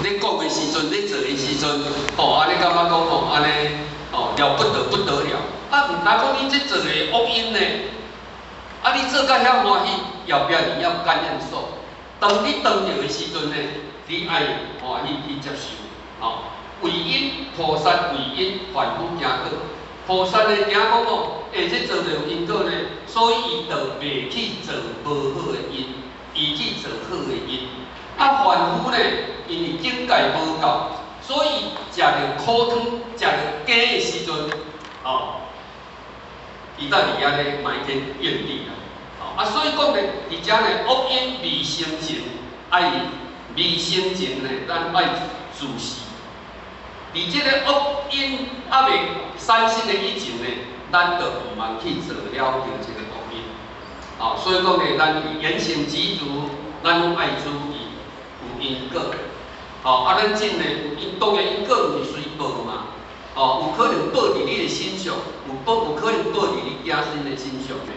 咧讲的时阵，咧做的时阵，安尼感觉讲安尼了不得了。毋但讲你这做的恶因呢，你做甲遐欢喜，后壁你要感染所。当你当着的时阵呢，你爱欢喜去接受，为因菩萨为因，凡夫行果。菩萨的行讲这做着因果呢，所以伊就袂去做无好的因，伊去做好的因。凡夫呢，因为境界无够，所以食着苦汤、食着鸡的时阵，伊等伫遐咧埋天怨地啦。所以讲呢，伫遮呢恶因未生前，未生前呢，咱爱自视。伫即个恶因未产生的以前呢，咱就毋通去做了着即个恶因。所以讲呢，咱言行举止，咱拢爱注意有因果。咱真呢有因，当然因果毋是随报嘛。有可能报伫你的身上，有可能报伫你子孙的身上呢。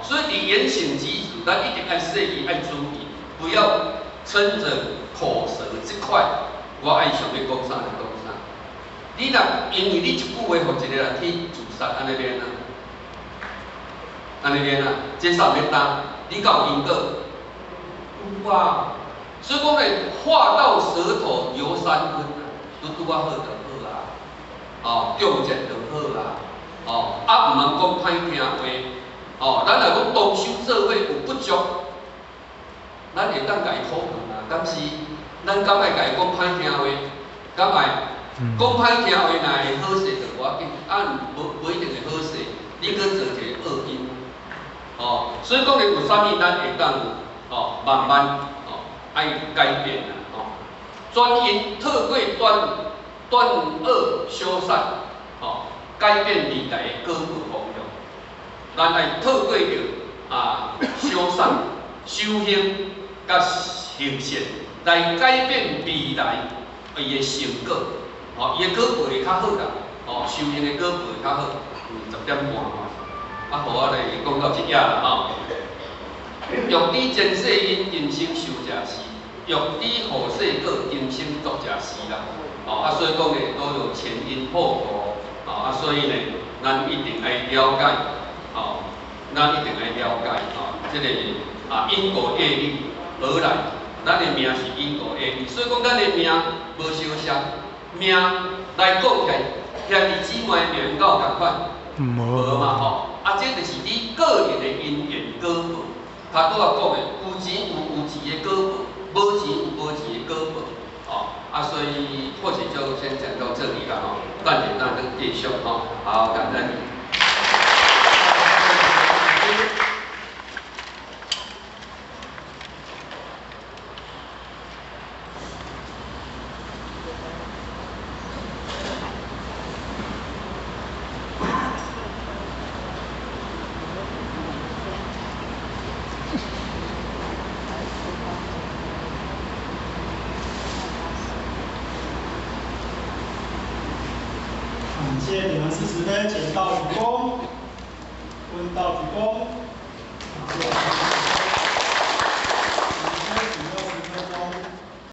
所以伫言行举止，咱一定爱细意爱注意，不要趁着口舌这块，我爱想要讲啥就讲啥。你若因为你一句话，互一个人去自杀，安尼免啊？安尼免啊？这啥免担？你敢有因果？有啊。所以讲呢，话到舌头留3分啊，拄好就好啦。中节就好啦。毋通讲歹听话。咱若讲同修做伙有不足，咱会当甲伊讨论啊。但是咱敢爱甲伊讲歹听话？敢爱？讲歹听话，若会好势就无要紧，无一定会好势。你搁做一个恶因。所以讲呢，有啥物咱会当慢慢爱改变啦。转因透过断恶修善，改变未来的果报方向。咱爱透过着修善、修行甲行善，来改变未来伊的成果。伊的果报会较好啦。修行的果报会较好。10点半互我来讲到这遐啦。欲知前世因，今生受者是；欲知后世果，今生作者是啦。所以讲呢，都有前因后果。所以呢，咱一定爱了解。咱一定爱了解。这个因果业力而来，咱的命是因果业力，所以讲咱的命无相像，命来讲起来，兄弟姊妹的命够共款，无嘛这就是你个人的因缘果报。他拄仔讲的，有钱有钱的果报，无钱有无钱的果报。所以或许就先讲到这里了暂时咱继续好，感恩你。感谢你们40分，剪刀举躬，问道举躬。感谢。我们开始60分钟。